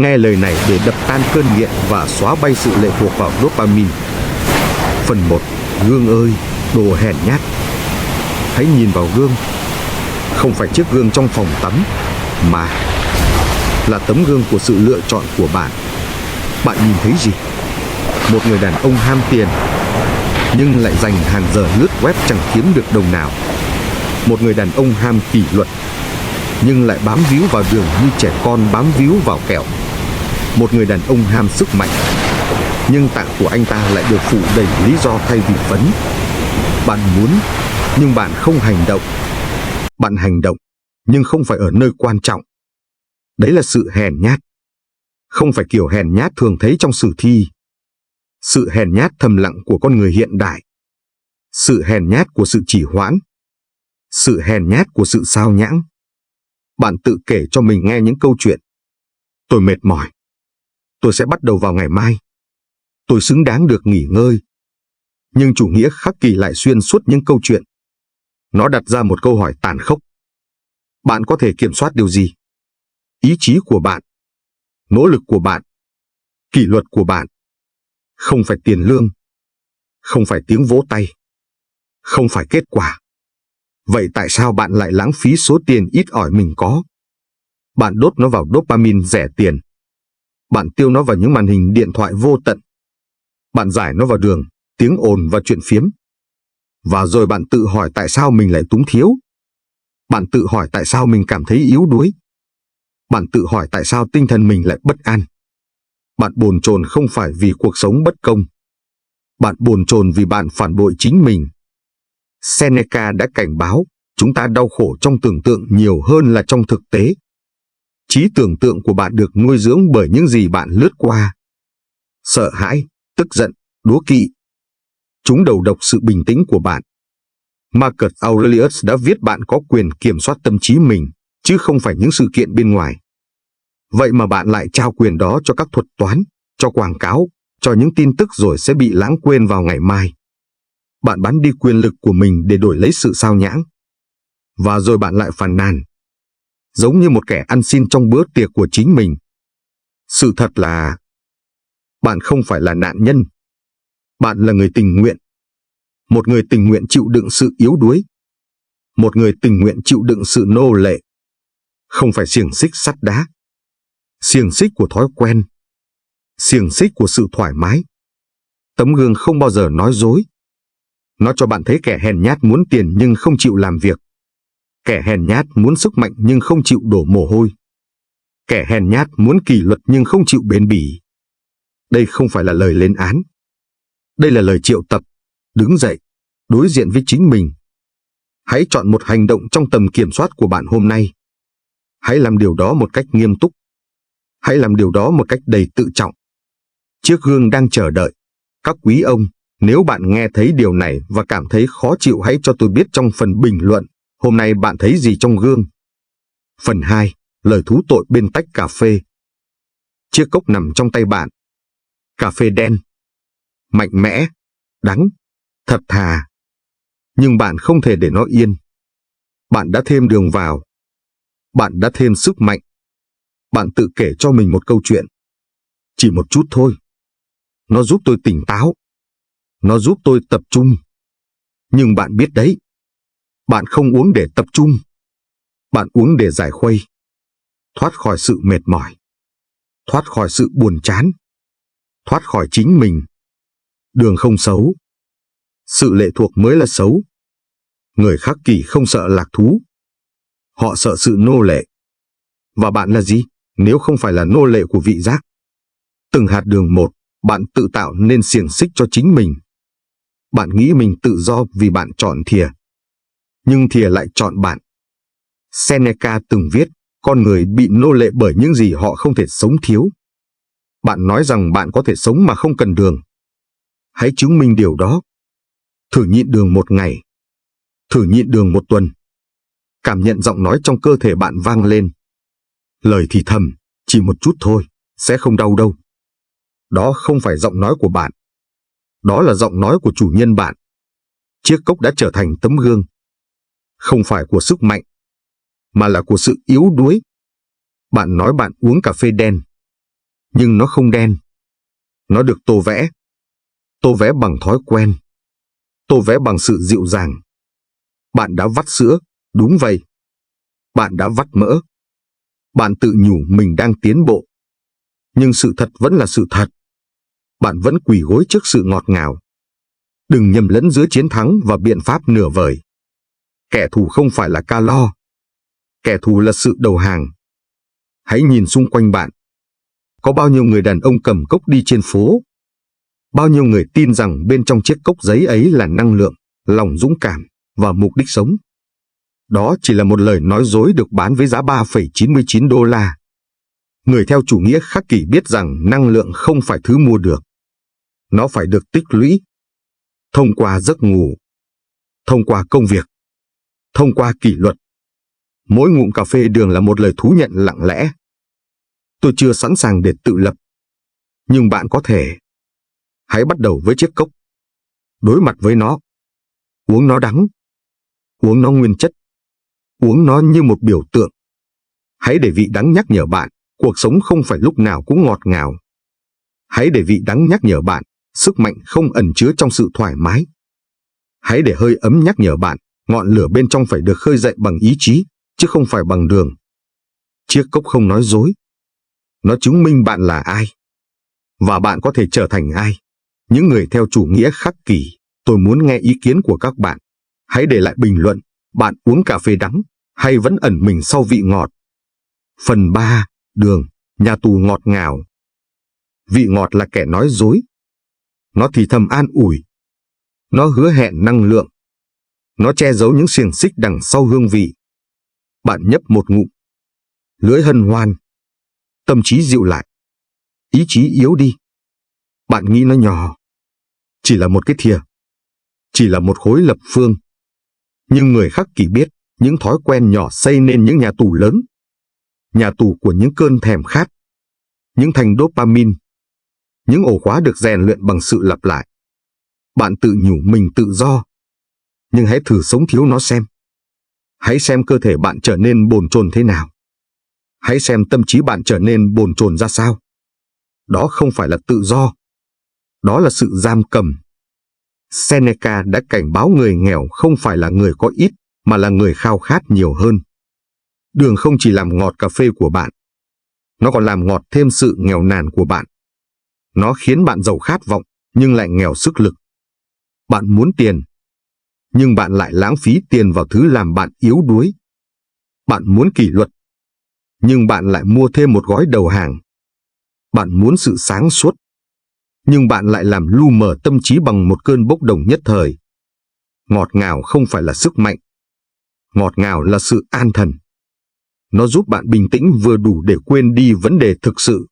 Nghe lời này để đập tan cơn nghiện và xóa bay sự lệ thuộc vào dopamine. Phần 1. Gương ơi, đồ hèn nhát. Hãy nhìn vào gương. Không phải chiếc gương trong phòng tắm, mà là tấm gương của sự lựa chọn của bạn. Bạn nhìn thấy gì? Một người đàn ông ham tiền, nhưng lại dành hàng giờ lướt web chẳng kiếm được đồng nào. Một người đàn ông ham kỷ luật, nhưng lại bám víu vào đường như trẻ con bám víu vào kẹo. Một người đàn ông ham sức mạnh, nhưng tạng của anh ta lại được phủ đầy lý do thay vì phấn. Bạn muốn, nhưng bạn không hành động. Bạn hành động, nhưng không phải ở nơi quan trọng. Đấy là sự hèn nhát. Không phải kiểu hèn nhát thường thấy trong sử thi. Sự hèn nhát thầm lặng của con người hiện đại. Sự hèn nhát của sự trì hoãn. Sự hèn nhát của sự sao nhãng. Bạn tự kể cho mình nghe những câu chuyện. Tôi mệt mỏi. Tôi sẽ bắt đầu vào ngày mai. Tôi xứng đáng được nghỉ ngơi. Nhưng chủ nghĩa khắc kỷ lại xuyên suốt những câu chuyện. Nó đặt ra một câu hỏi tàn khốc. Bạn có thể kiểm soát điều gì? Ý chí của bạn, nỗ lực của bạn, kỷ luật của bạn. Không phải tiền lương, không phải tiếng vỗ tay, không phải kết quả. Vậy tại sao bạn lại lãng phí số tiền ít ỏi mình có? Bạn đốt nó vào dopamine rẻ tiền. Bạn tiêu nó vào những màn hình điện thoại vô tận. Bạn giải nó vào đường, tiếng ồn và chuyện phiếm. Và rồi bạn tự hỏi tại sao mình lại túng thiếu. Bạn tự hỏi tại sao mình cảm thấy yếu đuối. Bạn tự hỏi tại sao tinh thần mình lại bất an. Bạn bồn chồn không phải vì cuộc sống bất công. Bạn bồn chồn vì bạn phản bội chính mình. Seneca đã cảnh báo, chúng ta đau khổ trong tưởng tượng nhiều hơn là trong thực tế. Trí tưởng tượng của bạn được nuôi dưỡng bởi những gì bạn lướt qua. Sợ hãi, tức giận, đố kỵ. Chúng đầu độc sự bình tĩnh của bạn. Marcus Aurelius đã viết bạn có quyền kiểm soát tâm trí mình, chứ không phải những sự kiện bên ngoài. Vậy mà bạn lại trao quyền đó cho các thuật toán, cho quảng cáo, cho những tin tức rồi sẽ bị lãng quên vào ngày mai. Bạn bán đi quyền lực của mình để đổi lấy sự sao nhãng. Và rồi bạn lại phàn nàn. Giống như một kẻ ăn xin trong bữa tiệc của chính mình. Sự thật là bạn không phải là nạn nhân. Bạn là người tình nguyện. Một người tình nguyện chịu đựng sự yếu đuối. Một người tình nguyện chịu đựng sự nô lệ. Không phải xiềng xích sắt đá. Xiềng xích của thói quen. Xiềng xích của sự thoải mái. Tấm gương không bao giờ nói dối. Nó cho bạn thấy kẻ hèn nhát muốn tiền nhưng không chịu làm việc. Kẻ hèn nhát muốn sức mạnh nhưng không chịu đổ mồ hôi. Kẻ hèn nhát muốn kỷ luật nhưng không chịu bền bỉ. Đây không phải là lời lên án. Đây là lời triệu tập. Đứng dậy, đối diện với chính mình. Hãy chọn một hành động trong tầm kiểm soát của bạn hôm nay. Hãy làm điều đó một cách nghiêm túc. Hãy làm điều đó một cách đầy tự trọng. Chiếc gương đang chờ đợi. Các quý ông, nếu bạn nghe thấy điều này và cảm thấy khó chịu hãy cho tôi biết trong phần bình luận. Hôm nay bạn thấy gì trong gương? Phần 2. Lời thú tội bên tách cà phê. Chiếc cốc nằm trong tay bạn. Cà phê đen. Mạnh mẽ. Đắng. Thật thà. Nhưng bạn không thể để nó yên. Bạn đã thêm đường vào. Bạn đã thêm sức mạnh. Bạn tự kể cho mình một câu chuyện. Chỉ một chút thôi. Nó giúp tôi tỉnh táo. Nó giúp tôi tập trung. Nhưng bạn biết đấy. Bạn không uống để tập trung. Bạn uống để giải khuây. Thoát khỏi sự mệt mỏi. Thoát khỏi sự buồn chán. Thoát khỏi chính mình. Đường không xấu. Sự lệ thuộc mới là xấu. Người khắc kỷ không sợ lạc thú. Họ sợ sự nô lệ. Và bạn là gì, nếu không phải là nô lệ của vị giác? Từng hạt đường một, bạn tự tạo nên xiềng xích cho chính mình. Bạn nghĩ mình tự do vì bạn chọn thìa. Nhưng thìa lại chọn bạn. Seneca từng viết, con người bị nô lệ bởi những gì họ không thể sống thiếu. Bạn nói rằng bạn có thể sống mà không cần đường. Hãy chứng minh điều đó. Thử nhịn đường một ngày. Thử nhịn đường một tuần. Cảm nhận giọng nói trong cơ thể bạn vang lên. Lời thì thầm, chỉ một chút thôi, sẽ không đau đâu. Đó không phải giọng nói của bạn. Đó là giọng nói của chủ nhân bạn. Chiếc cốc đã trở thành tấm gương. Không phải của sức mạnh, mà là của sự yếu đuối. Bạn nói bạn uống cà phê đen. Nhưng nó không đen. Nó được tô vẽ. Tô vẽ bằng thói quen. Tô vẽ bằng sự dịu dàng. Bạn đã vắt sữa, đúng vậy. Bạn đã vắt mỡ. Bạn tự nhủ mình đang tiến bộ. Nhưng sự thật vẫn là sự thật. Bạn vẫn quỳ gối trước sự ngọt ngào. Đừng nhầm lẫn giữa chiến thắng và biện pháp nửa vời. Kẻ thù không phải là calo. Kẻ thù là sự đầu hàng. Hãy nhìn xung quanh bạn. Có bao nhiêu người đàn ông cầm cốc đi trên phố? Bao nhiêu người tin rằng bên trong chiếc cốc giấy ấy là năng lượng, lòng dũng cảm và mục đích sống? Đó chỉ là một lời nói dối được bán với giá $3,99. Người theo chủ nghĩa khắc kỷ biết rằng năng lượng không phải thứ mua được. Nó phải được tích lũy. Thông qua giấc ngủ. Thông qua công việc. Thông qua kỷ luật. Mỗi ngụm cà phê đường là một lời thú nhận lặng lẽ. Tôi chưa sẵn sàng để tự lập. Nhưng bạn có thể. Hãy bắt đầu với chiếc cốc. Đối mặt với nó. Uống nó đắng. Uống nó nguyên chất. Uống nó như một biểu tượng. Hãy để vị đắng nhắc nhở bạn, cuộc sống không phải lúc nào cũng ngọt ngào. Hãy để vị đắng nhắc nhở bạn, sức mạnh không ẩn chứa trong sự thoải mái. Hãy để hơi ấm nhắc nhở bạn, ngọn lửa bên trong phải được khơi dậy bằng ý chí, chứ không phải bằng đường. Chiếc cốc không nói dối. Nó chứng minh bạn là ai. Và bạn có thể trở thành ai. Những người theo chủ nghĩa khắc kỷ, tôi muốn nghe ý kiến của các bạn. Hãy để lại bình luận, bạn uống cà phê đắng, hay vẫn ẩn mình sau vị ngọt. Phần 3, đường, nhà tù ngọt ngào. Vị ngọt là kẻ nói dối. Nó thì thầm an ủi. Nó hứa hẹn năng lượng. Nó che giấu những xiềng xích đằng sau hương vị. Bạn nhấp một ngụm. Lưỡi hân hoan. Tâm trí dịu lại. Ý chí yếu đi. Bạn nghĩ nó nhỏ. Chỉ là một cái thìa. Chỉ là một khối lập phương. Nhưng người khắc kỷ biết, những thói quen nhỏ xây nên những nhà tù lớn. Nhà tù của những cơn thèm khát. Những thành dopamine. Những ổ khóa được rèn luyện bằng sự lặp lại. Bạn tự nhủ mình tự do. Nhưng hãy thử sống thiếu nó xem. Hãy xem cơ thể bạn trở nên bồn chồn thế nào. Hãy xem tâm trí bạn trở nên bồn chồn ra sao. Đó không phải là tự do. Đó là sự giam cầm. Seneca đã cảnh báo người nghèo không phải là người có ít, mà là người khao khát nhiều hơn. Đường không chỉ làm ngọt cà phê của bạn. Nó còn làm ngọt thêm sự nghèo nàn của bạn. Nó khiến bạn giàu khát vọng, nhưng lại nghèo sức lực. Bạn muốn tiền, nhưng bạn lại lãng phí tiền vào thứ làm bạn yếu đuối. Bạn muốn kỷ luật, nhưng bạn lại mua thêm một gói đầu hàng. Bạn muốn sự sáng suốt, nhưng bạn lại làm lu mờ tâm trí bằng một cơn bốc đồng nhất thời. Ngọt ngào không phải là sức mạnh. Ngọt ngào là sự an thần. Nó giúp bạn bình tĩnh vừa đủ để quên đi vấn đề thực sự.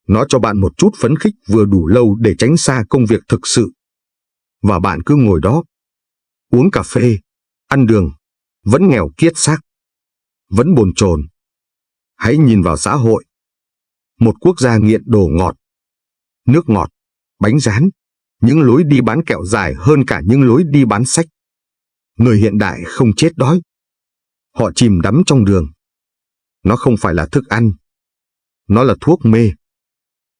Nó cho bạn một chút phấn khích vừa đủ lâu để tránh xa công việc thực sự. Và bạn cứ ngồi đó, uống cà phê, ăn đường, vẫn nghèo kiết xác, vẫn bồn chồn. Hãy nhìn vào xã hội. Một quốc gia nghiện đồ ngọt, nước ngọt, bánh rán, những lối đi bán kẹo dài hơn cả những lối đi bán sách. Người hiện đại không chết đói. Họ chìm đắm trong đường. Nó không phải là thức ăn. Nó là thuốc mê.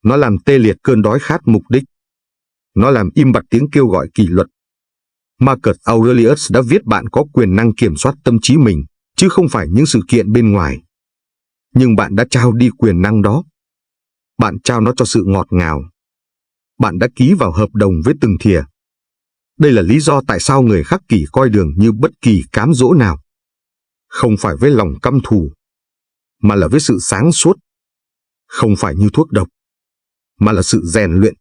Nó làm tê liệt cơn đói khát mục đích. Nó làm im bặt tiếng kêu gọi kỷ luật. Marcus Aurelius đã viết bạn có quyền năng kiểm soát tâm trí mình, chứ không phải những sự kiện bên ngoài. Nhưng bạn đã trao đi quyền năng đó. Bạn trao nó cho sự ngọt ngào. Bạn đã ký vào hợp đồng với từng thìa. Đây là lý do tại sao người khắc kỷ coi đường như bất kỳ cám dỗ nào. Không phải với lòng căm thù, mà là với sự sáng suốt. Không phải như thuốc độc, mà là sự rèn luyện.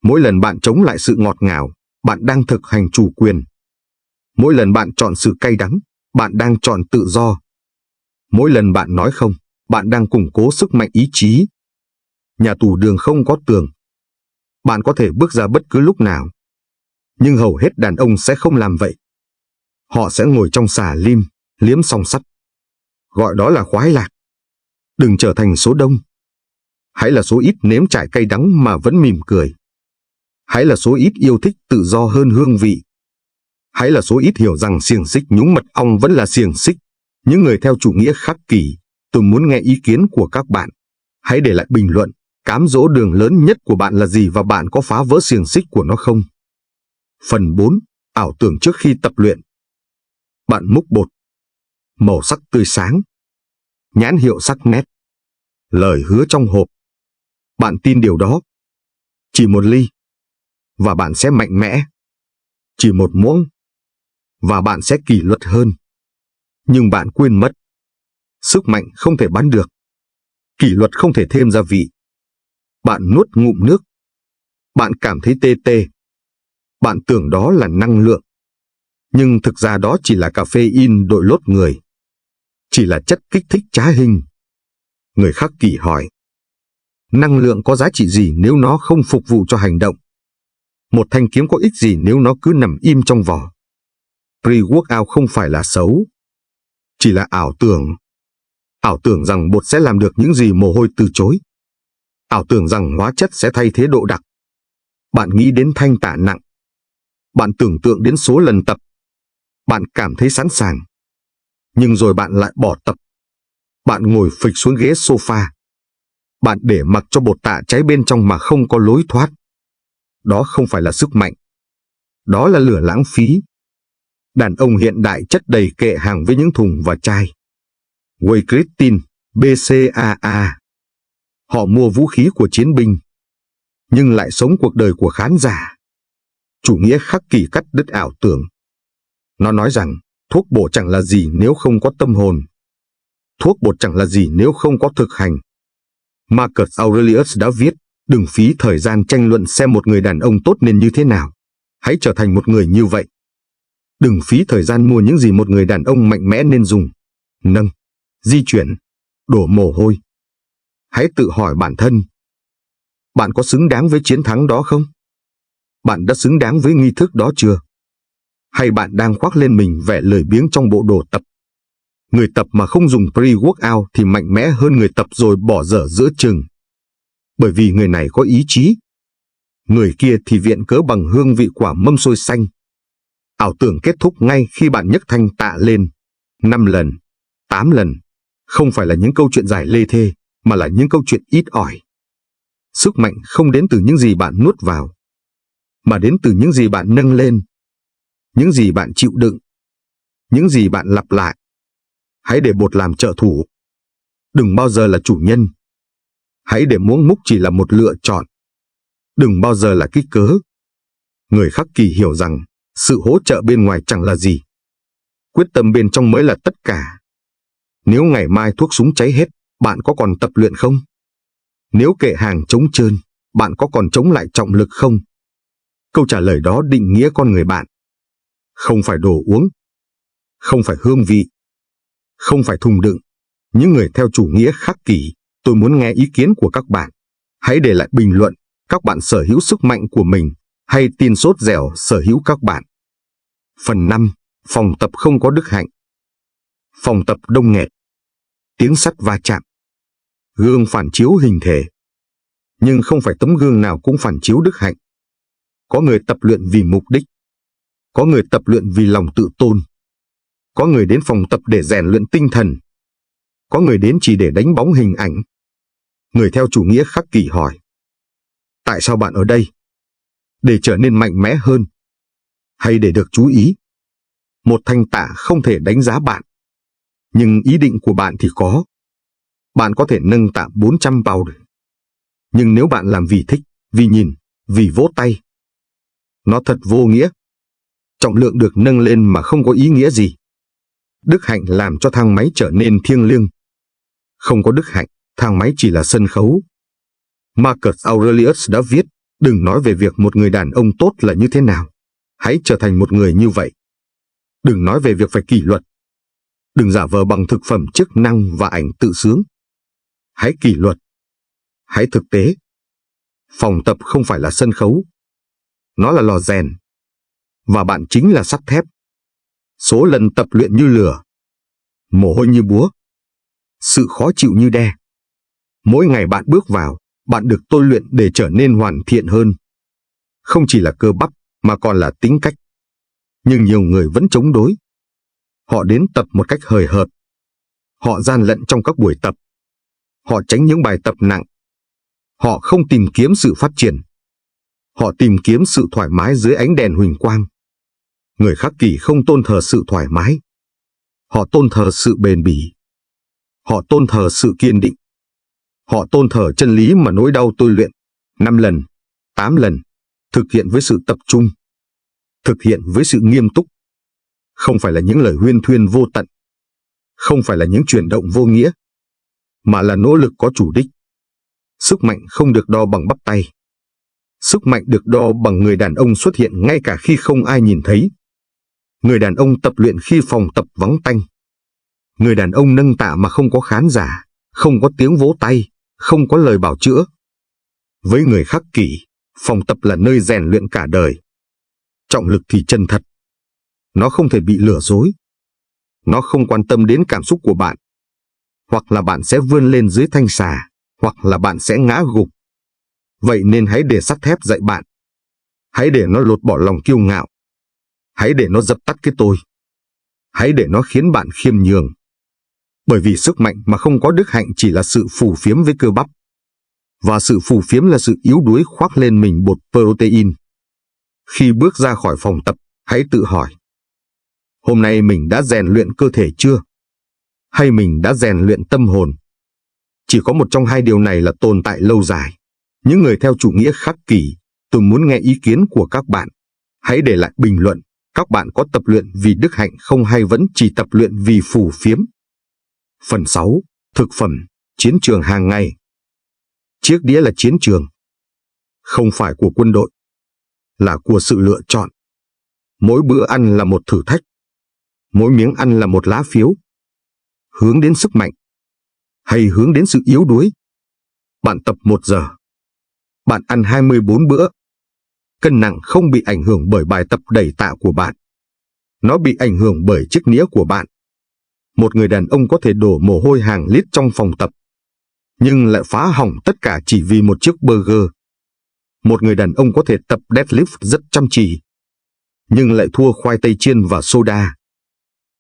Mỗi lần bạn chống lại sự ngọt ngào, bạn đang thực hành chủ quyền. Mỗi lần bạn chọn sự cay đắng, bạn đang chọn tự do. Mỗi lần bạn nói không, bạn đang củng cố sức mạnh ý chí. Nhà tù đường không có tường. Bạn có thể bước ra bất cứ lúc nào. Nhưng hầu hết đàn ông sẽ không làm vậy. Họ sẽ ngồi trong xà lim, liếm song sắt. Gọi đó là khoái lạc. Đừng trở thành số đông. Hãy là số ít nếm trải cay đắng mà vẫn mỉm cười. Hãy là số ít yêu thích tự do hơn hương vị. Hãy là số ít hiểu rằng xiềng xích nhúng mật ong vẫn là xiềng xích. Những người theo chủ nghĩa khắc kỷ, tôi muốn nghe ý kiến của các bạn. Hãy để lại bình luận, Cám dỗ đường lớn nhất của bạn là gì và bạn có phá vỡ xiềng xích của nó không? Phần 4. Ảo tưởng trước khi tập luyện. Bạn múc bột. Màu sắc tươi sáng. Nhãn hiệu sắc nét. Lời hứa trong hộp. Bạn tin điều đó. Chỉ một ly. Và bạn sẽ mạnh mẽ. Chỉ một muỗng. Và bạn sẽ kỷ luật hơn. Nhưng bạn quên mất. Sức mạnh không thể bán được. Kỷ luật không thể thêm gia vị. Bạn nuốt ngụm nước. Bạn cảm thấy tê tê. Bạn tưởng đó là năng lượng. Nhưng thực ra đó chỉ là caffeine đội lốt người. Chỉ là chất kích thích trá hình. Người Khắc Kỷ hỏi. Năng lượng có giá trị gì nếu nó không phục vụ cho hành động? Một thanh kiếm có ích gì nếu nó cứ nằm im trong vỏ? Pre-workout không phải là xấu. Chỉ là ảo tưởng. Ảo tưởng rằng bột sẽ làm được những gì mồ hôi từ chối. Ảo tưởng rằng hóa chất sẽ thay thế độ đặc. Bạn nghĩ đến thanh tạ nặng. Bạn tưởng tượng đến số lần tập. Bạn cảm thấy sẵn sàng. Nhưng rồi bạn lại bỏ tập. Bạn ngồi phịch xuống ghế sofa. Bạn để mặc cho bột tạ cháy bên trong mà không có lối thoát. Đó không phải là sức mạnh. Đó là lửa lãng phí. Đàn ông hiện đại chất đầy kệ hàng với những thùng và chai. Whey Christine, BCAA. Họ mua vũ khí của chiến binh, nhưng lại sống cuộc đời của khán giả. Chủ nghĩa Khắc Kỷ cắt đứt ảo tưởng. Nó nói rằng thuốc bổ chẳng là gì nếu không có tâm hồn. Thuốc bột chẳng là gì nếu không có thực hành. Marcus Aurelius đã viết, đừng phí thời gian tranh luận xem một người đàn ông tốt nên như thế nào. Hãy trở thành một người như vậy. Đừng phí thời gian mua những gì một người đàn ông mạnh mẽ nên dùng. Nâng, di chuyển, đổ mồ hôi. Hãy tự hỏi bản thân. Bạn có xứng đáng với chiến thắng đó không? Bạn đã xứng đáng với nghi thức đó chưa? Hay bạn đang khoác lên mình vẻ lười biếng trong bộ đồ tập? Người tập mà không dùng pre-workout thì mạnh mẽ hơn người tập rồi bỏ dở giữa chừng. Bởi vì người này có ý chí. Người kia thì viện cớ bằng hương vị quả mâm xôi xanh. Ảo tưởng kết thúc ngay khi bạn nhấc thanh tạ lên. 5 lần, 8 lần. Không phải là những câu chuyện dài lê thê, mà là những câu chuyện ít ỏi. Sức mạnh không đến từ những gì bạn nuốt vào, mà đến từ những gì bạn nâng lên. Những gì bạn chịu đựng. Những gì bạn lặp lại. Hãy để bột làm trợ thủ. Đừng bao giờ là chủ nhân. Hãy để muỗng múc chỉ là một lựa chọn. Đừng bao giờ là kích cớ. Người Khắc Kỷ hiểu rằng sự hỗ trợ bên ngoài chẳng là gì. Quyết tâm bên trong mới là tất cả. Nếu ngày mai thuốc súng cháy hết, bạn có còn tập luyện không? Nếu kệ hàng trống trơn, bạn có còn chống lại trọng lực không? Câu trả lời đó định nghĩa con người bạn. Không phải đồ uống. Không phải hương vị. Không phải thùng đựng. Những người theo chủ nghĩa Khắc Kỷ, tôi muốn nghe ý kiến của các bạn. Hãy để lại bình luận, các bạn sở hữu sức mạnh của mình, hay tin sốt dẻo sở hữu các bạn. Phần 5. Phòng tập không có đức hạnh. Phòng tập đông nghẹt. Tiếng sắt va chạm. Gương phản chiếu hình thể. Nhưng không phải tấm gương nào cũng phản chiếu đức hạnh. Có người tập luyện vì mục đích. Có người tập luyện vì lòng tự tôn. Có người đến phòng tập để rèn luyện tinh thần. Có người đến chỉ để đánh bóng hình ảnh. Người theo chủ nghĩa Khắc Kỷ hỏi. Tại sao bạn ở đây? Để trở nên mạnh mẽ hơn? Hay để được chú ý? Một thanh tạ không thể đánh giá bạn. Nhưng ý định của bạn thì có. Bạn có thể nâng tạ 400 pound. Nhưng nếu bạn làm vì thích, vì nhìn, vì vỗ tay, nó thật vô nghĩa. Trọng lượng được nâng lên mà không có ý nghĩa gì. Đức hạnh làm cho thang máy trở nên thiêng liêng. Không có đức hạnh, thang máy chỉ là sân khấu. Marcus Aurelius đã viết, đừng nói về việc một người đàn ông tốt là như thế nào. Hãy trở thành một người như vậy. Đừng nói về việc phải kỷ luật. Đừng giả vờ bằng thực phẩm chức năng và ảnh tự sướng. Hãy kỷ luật. Hãy thực tế. Phòng tập không phải là sân khấu. Nó là lò rèn. Và bạn chính là sắt thép. Số lần tập luyện như lửa. Mồ hôi như búa. Sự khó chịu như đe. Mỗi ngày bạn bước vào, bạn được tôi luyện để trở nên hoàn thiện hơn. Không chỉ là cơ bắp, mà còn là tính cách. Nhưng nhiều người vẫn chống đối. Họ đến tập một cách hời hợt. Họ gian lận trong các buổi tập. Họ tránh những bài tập nặng. Họ không tìm kiếm sự phát triển. Họ tìm kiếm sự thoải mái dưới ánh đèn huỳnh quang. Người khắc kỷ không tôn thờ sự thoải mái. Họ tôn thờ sự bền bỉ. Họ tôn thờ sự kiên định. Họ tôn thờ chân lý mà nỗi đau tôi luyện 5 lần, 8 lần, thực hiện với sự tập trung, thực hiện với sự nghiêm túc. Không phải là những lời huyên thuyên vô tận, không phải là những chuyển động vô nghĩa, mà là nỗ lực có chủ đích. Sức mạnh không được đo bằng bắp tay. Sức mạnh được đo bằng người đàn ông xuất hiện ngay cả khi không ai nhìn thấy. Người đàn ông tập luyện khi phòng tập vắng tanh. Người đàn ông nâng tạ mà không có khán giả, không có tiếng vỗ tay, không có lời bảo chữa. Với người khắc kỷ, phòng tập là nơi rèn luyện cả đời. Trọng lực thì chân thật. Nó không thể bị lừa dối. Nó không quan tâm đến cảm xúc của bạn. Hoặc là bạn sẽ vươn lên dưới thanh xà, hoặc là bạn sẽ ngã gục. Vậy nên hãy để sắt thép dạy bạn. Hãy để nó lột bỏ lòng kiêu ngạo. Hãy để nó dập tắt cái tôi. Hãy để nó khiến bạn khiêm nhường. Bởi vì sức mạnh mà không có đức hạnh chỉ là sự phù phiếm với cơ bắp. Và sự phù phiếm là sự yếu đuối khoác lên mình bột protein. Khi bước ra khỏi phòng tập, hãy tự hỏi. Hôm nay mình đã rèn luyện cơ thể chưa? Hay mình đã rèn luyện tâm hồn? Chỉ có một trong hai điều này là tồn tại lâu dài. Những người theo chủ nghĩa khắc kỷ, tôi muốn nghe ý kiến của các bạn. Hãy để lại bình luận, các bạn có tập luyện vì đức hạnh không hay vẫn chỉ tập luyện vì phù phiếm? Phần 6. Thực phẩm, chiến trường hàng ngày. Chiếc đĩa là chiến trường. Không phải của quân đội, là của sự lựa chọn. Mỗi bữa ăn là một thử thách. Mỗi miếng ăn là một lá phiếu. Hướng đến sức mạnh, hay hướng đến sự yếu đuối? Bạn tập 1 giờ. Bạn ăn 24 bữa. Cân nặng không bị ảnh hưởng bởi bài tập đẩy tạ của bạn. Nó bị ảnh hưởng bởi chiếc nĩa của bạn. Một người đàn ông có thể đổ mồ hôi hàng lít trong phòng tập, nhưng lại phá hỏng tất cả chỉ vì một chiếc burger. Một người đàn ông có thể tập deadlift rất chăm chỉ, nhưng lại thua khoai tây chiên và soda.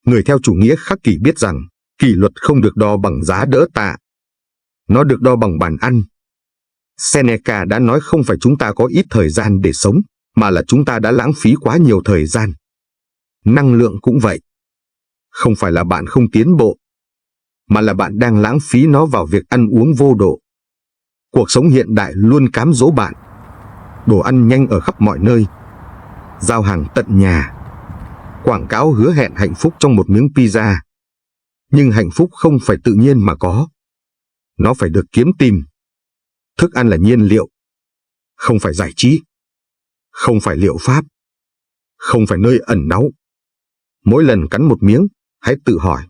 Người theo chủ nghĩa khắc kỷ biết rằng kỷ luật không được đo bằng giá đỡ tạ. Nó được đo bằng bàn ăn. Seneca đã nói không phải chúng ta có ít thời gian để sống, mà là chúng ta đã lãng phí quá nhiều thời gian. Năng lượng cũng vậy. Không phải là bạn không tiến bộ, mà là bạn đang lãng phí nó vào việc ăn uống vô độ. Cuộc sống hiện đại luôn cám dỗ bạn. Đồ ăn nhanh ở khắp mọi nơi. Giao hàng tận nhà. Quảng cáo hứa hẹn hạnh phúc trong một miếng pizza. Nhưng hạnh phúc không phải tự nhiên mà có. Nó phải được kiếm tìm. Thức ăn là nhiên liệu, không phải giải trí. Không phải liệu pháp. Không phải nơi ẩn náu. Mỗi lần cắn một miếng, hãy tự hỏi.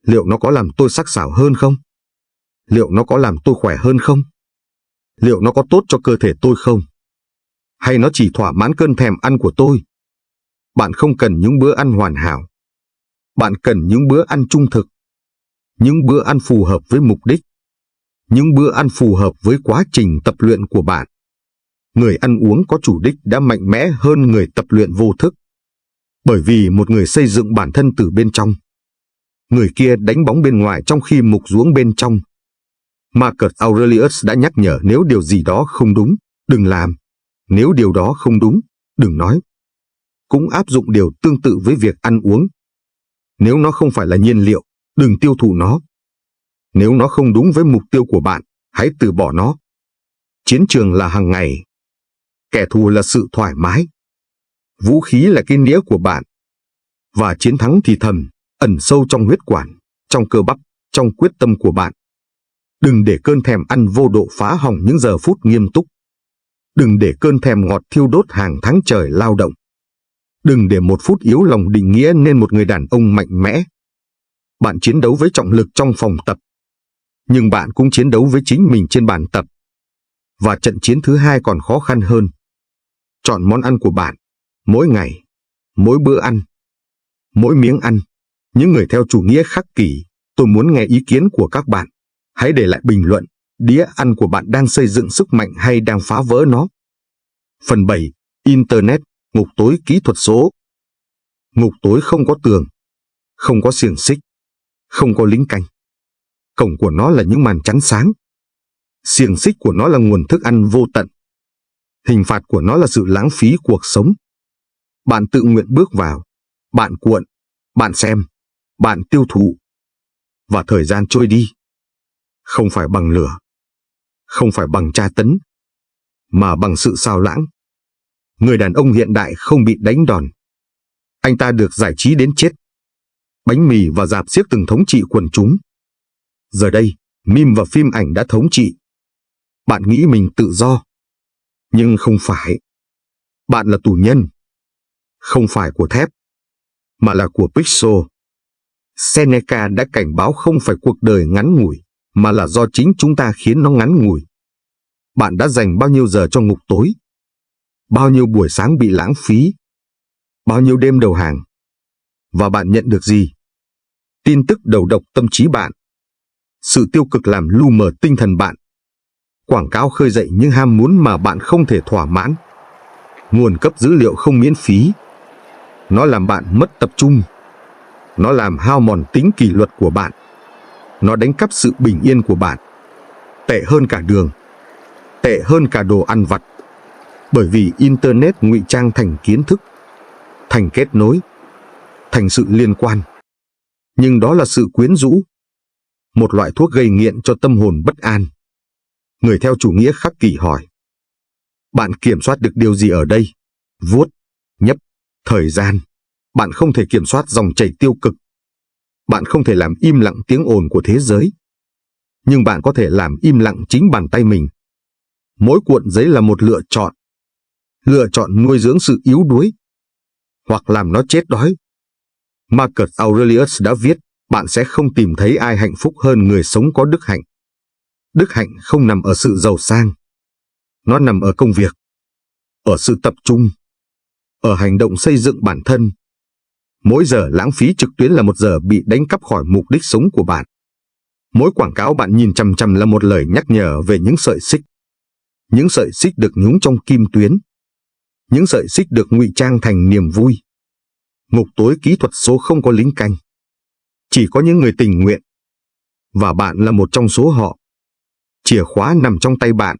Liệu nó có làm tôi sắc sảo hơn không? Liệu nó có làm tôi khỏe hơn không? Liệu nó có tốt cho cơ thể tôi không? Hay nó chỉ thỏa mãn cơn thèm ăn của tôi? Bạn không cần những bữa ăn hoàn hảo. Bạn cần những bữa ăn trung thực. Những bữa ăn phù hợp với mục đích. Những bữa ăn phù hợp với quá trình tập luyện của bạn. Người ăn uống có chủ đích đã mạnh mẽ hơn người tập luyện vô thức. Bởi vì một người xây dựng bản thân từ bên trong. Người kia đánh bóng bên ngoài trong khi mục ruỗng bên trong. Marcus Aurelius đã nhắc nhở nếu điều gì đó không đúng, đừng làm. Nếu điều đó không đúng, đừng nói. Cũng áp dụng điều tương tự với việc ăn uống. Nếu nó không phải là nhiên liệu, đừng tiêu thụ nó. Nếu nó không đúng với mục tiêu của bạn, hãy từ bỏ nó. Chiến trường là hàng ngày. Kẻ thù là sự thoải mái. Vũ khí là cái nĩa của bạn. Và chiến thắng thì thầm, ẩn sâu trong huyết quản, trong cơ bắp, trong quyết tâm của bạn. Đừng để cơn thèm ăn vô độ phá hỏng những giờ phút nghiêm túc. Đừng để cơn thèm ngọt thiêu đốt hàng tháng trời lao động. Đừng để một phút yếu lòng định nghĩa nên một người đàn ông mạnh mẽ. Bạn chiến đấu với trọng lực trong phòng tập. Nhưng bạn cũng chiến đấu với chính mình trên bàn tập. Và trận chiến thứ hai còn khó khăn hơn. Chọn món ăn của bạn. Mỗi ngày. Mỗi bữa ăn. Mỗi miếng ăn. Những người theo chủ nghĩa khắc kỷ, tôi muốn nghe ý kiến của các bạn. Hãy để lại bình luận. Đĩa ăn của bạn đang xây dựng sức mạnh hay đang phá vỡ nó? Phần 7. Internet, ngục tối kỹ thuật số. Ngục tối không có tường. Không có xiềng xích. Không có lính canh. Cổng của nó là những màn chắn sáng. Xiềng xích của nó là nguồn thức ăn vô tận. Hình phạt của nó là sự lãng phí cuộc sống. Bạn tự nguyện bước vào, bạn cuộn, bạn xem, bạn tiêu thụ. Và thời gian trôi đi. Không phải bằng lửa, không phải bằng tra tấn, mà bằng sự xao lãng. Người đàn ông hiện đại không bị đánh đòn. Anh ta được giải trí đến chết. Bánh mì và rạp xiếc từng thống trị quần chúng. Giờ đây, meme và phim ảnh đã thống trị. Bạn nghĩ mình tự do. Nhưng không phải. Bạn là tù nhân. Không phải của thép, mà là của pixel. Seneca đã cảnh báo không phải cuộc đời ngắn ngủi, mà là do chính chúng ta khiến nó ngắn ngủi. Bạn đã dành bao nhiêu giờ cho ngục tối? Bao nhiêu buổi sáng bị lãng phí? Bao nhiêu đêm đầu hàng? Và bạn nhận được gì? Tin tức đầu độc tâm trí bạn. Sự tiêu cực làm lu mờ tinh thần bạn. Quảng cáo khơi dậy những ham muốn mà bạn không thể thỏa mãn. Nguồn cấp dữ liệu không miễn phí. Nó làm bạn mất tập trung. Nó làm hao mòn tính kỷ luật của bạn. Nó đánh cắp sự bình yên của bạn. Tệ hơn cả đường. Tệ hơn cả đồ ăn vặt. Bởi vì Internet ngụy trang thành kiến thức, thành kết nối, thành sự liên quan. Nhưng đó là sự quyến rũ. Một loại thuốc gây nghiện cho tâm hồn bất an. Người theo chủ nghĩa khắc kỷ hỏi. Bạn kiểm soát được điều gì ở đây? Vuốt, nhấp, thời gian. Bạn không thể kiểm soát dòng chảy tiêu cực. Bạn không thể làm im lặng tiếng ồn của thế giới. Nhưng bạn có thể làm im lặng chính bàn tay mình. Mỗi cuộn giấy là một lựa chọn. Lựa chọn nuôi dưỡng sự yếu đuối, hoặc làm nó chết đói. Marcus Aurelius đã viết, bạn sẽ không tìm thấy ai hạnh phúc hơn người sống có đức hạnh. Đức hạnh không nằm ở sự giàu sang. Nó nằm ở công việc, ở sự tập trung, ở hành động xây dựng bản thân. Mỗi giờ lãng phí trực tuyến là một giờ bị đánh cắp khỏi mục đích sống của bạn. Mỗi quảng cáo bạn nhìn chằm chằm là một lời nhắc nhở về những sợi xích. Những sợi xích được nhúng trong kim tuyến. Những sợi xích được ngụy trang thành niềm vui. Ngục tối kỹ thuật số không có lính canh. Chỉ có những người tình nguyện. Và bạn là một trong số họ. Chìa khóa nằm trong tay bạn.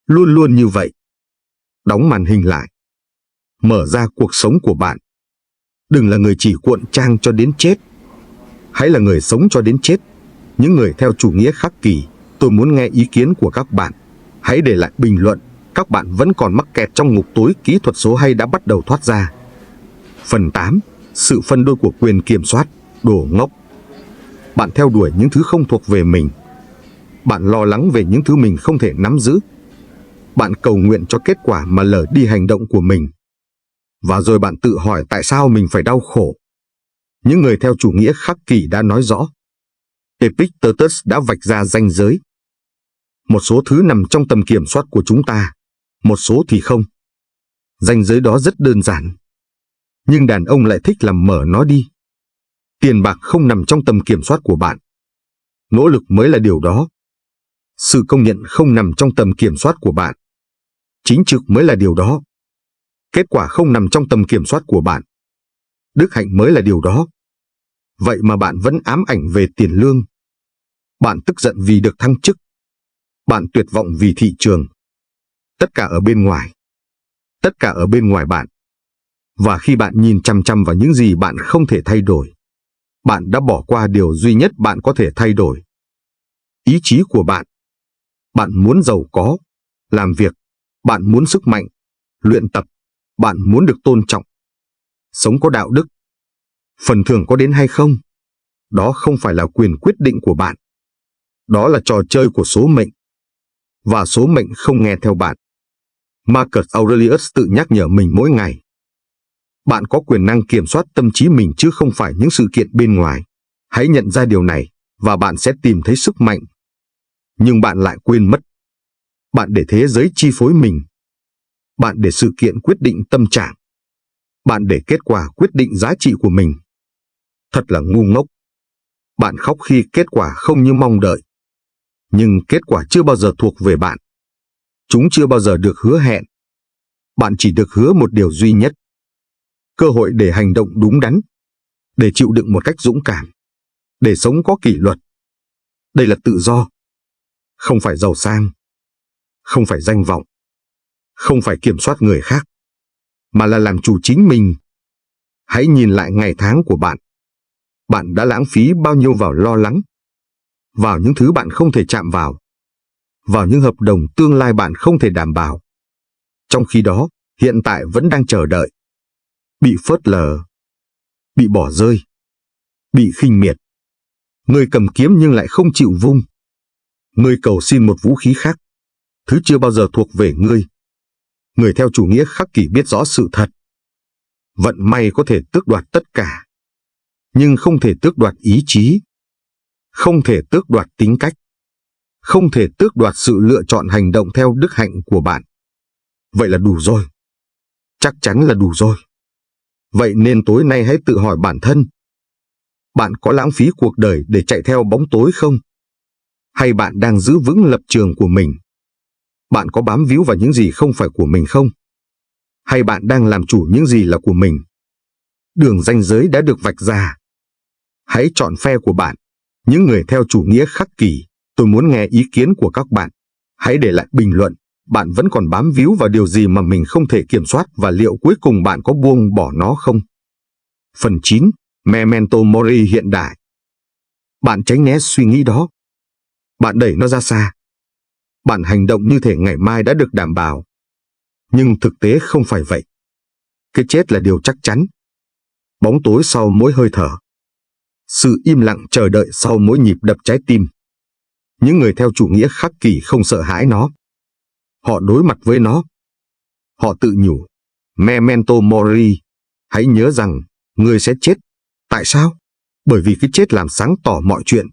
Luôn luôn như vậy. Đóng màn hình lại. Mở ra cuộc sống của bạn. Đừng là người chỉ cuộn trang cho đến chết. Hãy là người sống cho đến chết. Những người theo chủ nghĩa khắc kỷ, tôi muốn nghe ý kiến của các bạn. Hãy để lại bình luận. Các bạn vẫn còn mắc kẹt trong ngục tối kỹ thuật số hay đã bắt đầu thoát ra? Phần 8. Sự phân đôi của quyền kiểm soát. Đồ ngốc. Bạn theo đuổi những thứ không thuộc về mình. Bạn lo lắng về những thứ mình không thể nắm giữ. Bạn cầu nguyện cho kết quả mà lờ đi hành động của mình. Và rồi bạn tự hỏi tại sao mình phải đau khổ. Những người theo chủ nghĩa khắc kỷ đã nói rõ. Epictetus đã vạch ra ranh giới. Một số thứ nằm trong tầm kiểm soát của chúng ta, một số thì không. Ranh giới đó rất đơn giản. Nhưng đàn ông lại thích làm mở nó đi. Tiền bạc không nằm trong tầm kiểm soát của bạn. Nỗ lực mới là điều đó. Sự công nhận không nằm trong tầm kiểm soát của bạn. Chính trực mới là điều đó. Kết quả không nằm trong tầm kiểm soát của bạn. Đức hạnh mới là điều đó. Vậy mà bạn vẫn ám ảnh về tiền lương. Bạn tức giận vì được thăng chức. Bạn tuyệt vọng vì thị trường. Tất cả ở bên ngoài. Tất cả ở bên ngoài bạn. Và khi bạn nhìn chằm chằm vào những gì bạn không thể thay đổi, bạn đã bỏ qua điều duy nhất bạn có thể thay đổi. Ý chí của bạn. Bạn muốn giàu có, làm việc. Bạn muốn sức mạnh, luyện tập. Bạn muốn được tôn trọng. Sống có đạo đức. Phần thưởng có đến hay không? Đó không phải là quyền quyết định của bạn. Đó là trò chơi của số mệnh. Và số mệnh không nghe theo bạn. Marcus Aurelius tự nhắc nhở mình mỗi ngày. Bạn có quyền năng kiểm soát tâm trí mình chứ không phải những sự kiện bên ngoài. Hãy nhận ra điều này và bạn sẽ tìm thấy sức mạnh. Nhưng bạn lại quên mất. Bạn để thế giới chi phối mình. Bạn để sự kiện quyết định tâm trạng. Bạn để kết quả quyết định giá trị của mình. Thật là ngu ngốc. Bạn khóc khi kết quả không như mong đợi. Nhưng kết quả chưa bao giờ thuộc về bạn. Chúng chưa bao giờ được hứa hẹn. Bạn chỉ được hứa một điều duy nhất. Cơ hội để hành động đúng đắn. Để chịu đựng một cách dũng cảm. Để sống có kỷ luật. Đây là tự do. Không phải giàu sang, không phải danh vọng, không phải kiểm soát người khác, mà là làm chủ chính mình. Hãy nhìn lại ngày tháng của bạn. Bạn đã lãng phí bao nhiêu vào lo lắng, vào những thứ bạn không thể chạm vào những hợp đồng tương lai bạn không thể đảm bảo. Trong khi đó, hiện tại vẫn đang chờ đợi, bị phớt lờ, bị bỏ rơi, bị khinh miệt. Người cầm kiếm nhưng lại không chịu vung. Người cầu xin một vũ khí khác, thứ chưa bao giờ thuộc về ngươi. Người theo chủ nghĩa khắc kỷ biết rõ sự thật. Vận may có thể tước đoạt tất cả, nhưng không thể tước đoạt ý chí, không thể tước đoạt tính cách, không thể tước đoạt sự lựa chọn hành động theo đức hạnh của bạn. Vậy là đủ rồi. Chắc chắn là đủ rồi. Vậy nên tối nay hãy tự hỏi bản thân. Bạn có lãng phí cuộc đời để chạy theo bóng tối không? Hay bạn đang giữ vững lập trường của mình? Bạn có bám víu vào những gì không phải của mình không? Hay bạn đang làm chủ những gì là của mình? Đường ranh giới đã được vạch ra. Hãy chọn phe của bạn. Những người theo chủ nghĩa khắc kỷ, tôi muốn nghe ý kiến của các bạn. Hãy để lại bình luận. Bạn vẫn còn bám víu vào điều gì mà mình không thể kiểm soát và liệu cuối cùng bạn có buông bỏ nó không? Phần 9. Memento Mori hiện đại. Bạn tránh né suy nghĩ đó. Bạn đẩy nó ra xa. Bạn hành động như thể ngày mai đã được đảm bảo. Nhưng thực tế không phải vậy. Cái chết là điều chắc chắn. Bóng tối sau mỗi hơi thở. Sự im lặng chờ đợi sau mỗi nhịp đập trái tim. Những người theo chủ nghĩa khắc kỷ không sợ hãi nó. Họ đối mặt với nó. Họ tự nhủ, Memento Mori, hãy nhớ rằng, ngươi sẽ chết. Tại sao? Bởi vì cái chết làm sáng tỏ mọi chuyện.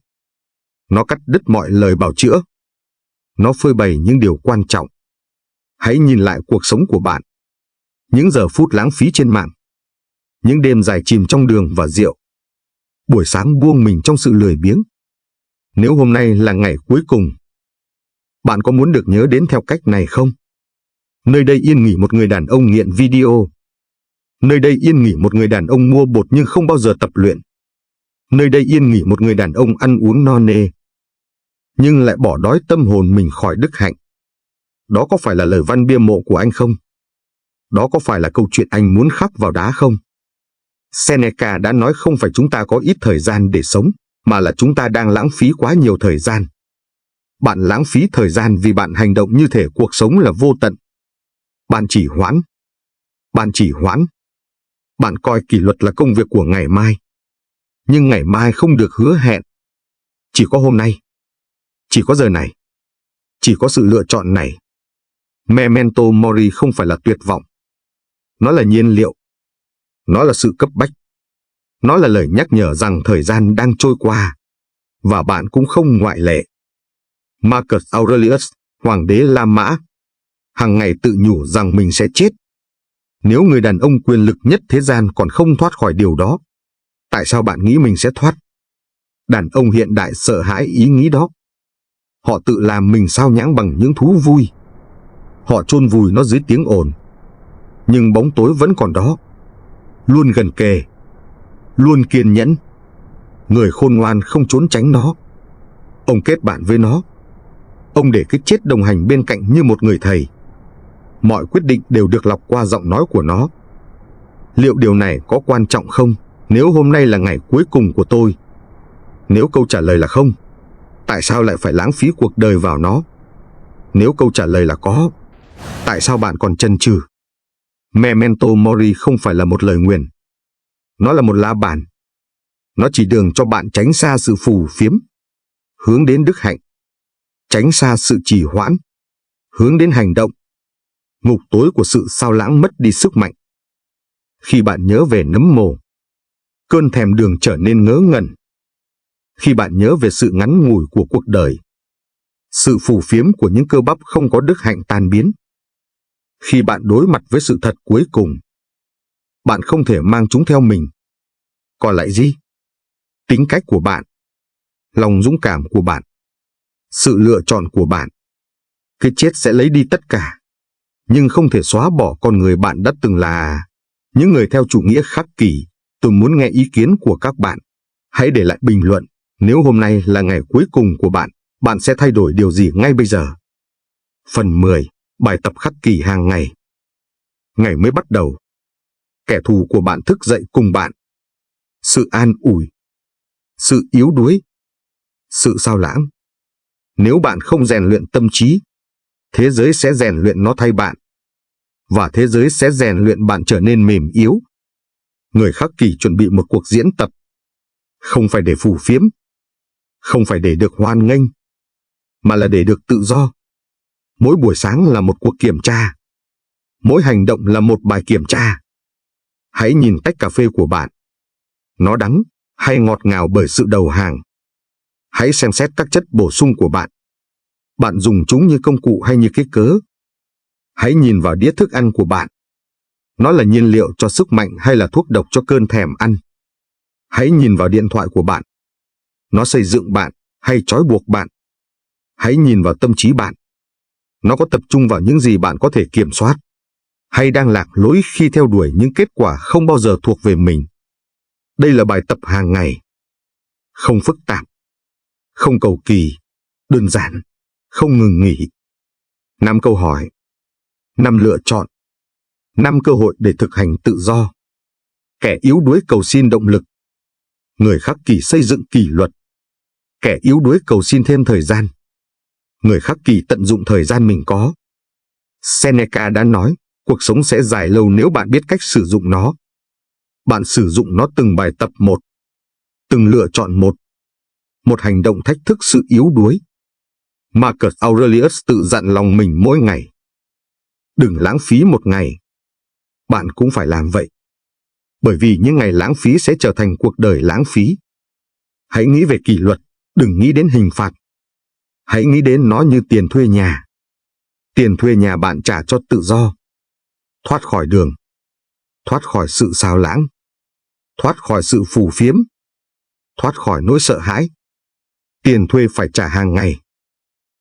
Nó cắt đứt mọi lời bào chữa. Nó phơi bày những điều quan trọng. Hãy nhìn lại cuộc sống của bạn. Những giờ phút lãng phí trên mạng. Những đêm dài chìm trong đường và rượu. Buổi sáng buông mình trong sự lười biếng. Nếu hôm nay là ngày cuối cùng, bạn có muốn được nhớ đến theo cách này không? Nơi đây yên nghỉ một người đàn ông nghiện video. Nơi đây yên nghỉ một người đàn ông mua bột nhưng không bao giờ tập luyện. Nơi đây yên nghỉ một người đàn ông ăn uống no nê, nhưng lại bỏ đói tâm hồn mình khỏi đức hạnh. Đó có phải là lời văn bia mộ của anh không? Đó có phải là câu chuyện anh muốn khắc vào đá không? Seneca đã nói không phải chúng ta có ít thời gian để sống, mà là chúng ta đang lãng phí quá nhiều thời gian. Bạn lãng phí thời gian vì bạn hành động như thể cuộc sống là vô tận. Bạn chỉ hoãn. Bạn coi kỷ luật là công việc của ngày mai. Nhưng ngày mai không được hứa hẹn. Chỉ có hôm nay. Chỉ có giờ này. Chỉ có sự lựa chọn này. Memento Mori không phải là tuyệt vọng. Nó là nhiên liệu. Nó là sự cấp bách. Nó là lời nhắc nhở rằng thời gian đang trôi qua. Và bạn cũng không ngoại lệ. Marcus Aurelius, hoàng đế La Mã, hàng ngày tự nhủ rằng mình sẽ chết. Nếu người đàn ông quyền lực nhất thế gian còn không thoát khỏi điều đó, tại sao bạn nghĩ mình sẽ thoát? Đàn ông hiện đại sợ hãi ý nghĩ đó. Họ tự làm mình sao nhãng bằng những thú vui. Họ chôn vùi nó dưới tiếng ồn. Nhưng bóng tối vẫn còn đó. Luôn gần kề. Luôn kiên nhẫn. Người khôn ngoan không trốn tránh nó. Ông kết bạn với nó. Ông để cái chết đồng hành bên cạnh như một người thầy. Mọi quyết định đều được lọc qua giọng nói của nó. Liệu điều này có quan trọng không nếu hôm nay là ngày cuối cùng của tôi? Nếu câu trả lời là không, tại sao lại phải lãng phí cuộc đời vào nó? Nếu câu trả lời là có, tại sao bạn còn chần chừ? Memento Mori không phải là một lời nguyền. Nó là một la bàn. Nó chỉ đường cho bạn tránh xa sự phù phiếm, hướng đến đức hạnh. Tránh xa sự trì hoãn, hướng đến hành động. Ngục tối của sự sao lãng mất đi sức mạnh. Khi bạn nhớ về nấm mồ, cơn thèm đường trở nên ngớ ngẩn. Khi bạn nhớ về sự ngắn ngủi của cuộc đời, sự phù phiếm của những cơ bắp không có đức hạnh tan biến. Khi bạn đối mặt với sự thật cuối cùng, bạn không thể mang chúng theo mình. Còn lại gì? Tính cách của bạn, lòng dũng cảm của bạn, sự lựa chọn của bạn. Cái chết sẽ lấy đi tất cả, nhưng không thể xóa bỏ con người bạn đã từng là. Những người theo chủ nghĩa khắc kỷ, tôi muốn nghe ý kiến của các bạn. Hãy để lại bình luận nếu hôm nay là ngày cuối cùng của bạn. bạn sẽ thay đổi điều gì ngay bây giờ? Phần 10. Bài tập khắc kỷ hàng ngày. Ngày mới bắt đầu. Kẻ thù của bạn thức dậy cùng bạn. Sự an ủi. Sự yếu đuối. Sự sao lãng. Nếu bạn không rèn luyện tâm trí, thế giới sẽ rèn luyện nó thay bạn. Và thế giới sẽ rèn luyện bạn trở nên mềm yếu. Người khắc kỷ chuẩn bị một cuộc diễn tập. Không phải để phù phiếm. Không phải để được hoan nghênh. Mà là để được tự do. Mỗi buổi sáng là một cuộc kiểm tra. Mỗi hành động là một bài kiểm tra. Hãy nhìn tách cà phê của bạn. Nó đắng hay ngọt ngào bởi sự đầu hàng. Hãy xem xét các chất bổ sung của bạn. Bạn dùng chúng như công cụ hay như cái cớ. Hãy nhìn vào đĩa thức ăn của bạn. Nó là nhiên liệu cho sức mạnh hay là thuốc độc cho cơn thèm ăn. Hãy nhìn vào điện thoại của bạn. Nó xây dựng bạn hay trói buộc bạn. Hãy nhìn vào tâm trí bạn. Nó có tập trung vào những gì bạn có thể kiểm soát, hay đang lạc lối khi theo đuổi những kết quả không bao giờ thuộc về mình. Đây là bài tập hàng ngày. Không phức tạp, không cầu kỳ, đơn giản, không ngừng nghỉ. 5 câu hỏi, 5 lựa chọn, 5 cơ hội để thực hành tự do. Kẻ yếu đuối cầu xin động lực. Người khắc kỷ xây dựng kỷ luật. Kẻ yếu đuối cầu xin thêm thời gian. Người khắc kỷ tận dụng thời gian mình có. Seneca đã nói, cuộc sống sẽ dài lâu nếu bạn biết cách sử dụng nó. Bạn sử dụng nó từng bài tập một, từng lựa chọn một. Một hành động thách thức sự yếu đuối. Marcus Aurelius tự dặn lòng mình mỗi ngày. Đừng lãng phí một ngày. Bạn cũng phải làm vậy. Bởi vì những ngày lãng phí sẽ trở thành cuộc đời lãng phí. Hãy nghĩ về kỷ luật, đừng nghĩ đến hình phạt. Hãy nghĩ đến nó như tiền thuê nhà. Tiền thuê nhà bạn trả cho tự do. Thoát khỏi đường. Thoát khỏi sự xao lãng. Thoát khỏi sự phù phiếm. Thoát khỏi nỗi sợ hãi. Tiền thuê phải trả hàng ngày.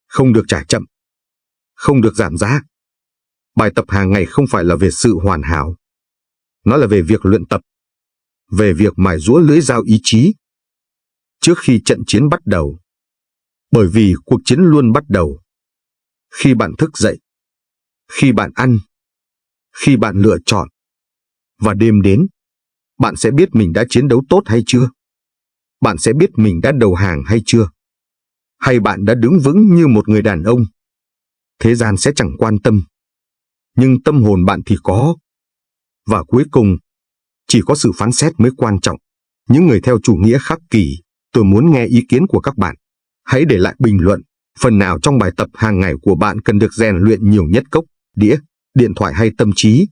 Không được trả chậm. Không được giảm giá. Bài tập hàng ngày không phải là về sự hoàn hảo. Nó là về việc luyện tập. Về việc mài giũa lưỡi dao ý chí. Trước khi trận chiến bắt đầu. Bởi vì cuộc chiến luôn bắt đầu. Khi bạn thức dậy. Khi bạn ăn. Khi bạn lựa chọn. Và đêm đến. Bạn sẽ biết mình đã chiến đấu tốt hay chưa. Bạn sẽ biết mình đã đầu hàng hay chưa. Hay bạn đã đứng vững như một người đàn ông. Thế gian sẽ chẳng quan tâm. Nhưng tâm hồn bạn thì có. Và cuối cùng, chỉ có sự phán xét mới quan trọng. Những người theo chủ nghĩa khắc kỷ, tôi muốn nghe ý kiến của các bạn. Hãy để lại bình luận, phần nào trong bài tập hàng ngày của bạn cần được rèn luyện nhiều nhất: cốc, đĩa, điện thoại hay tâm trí.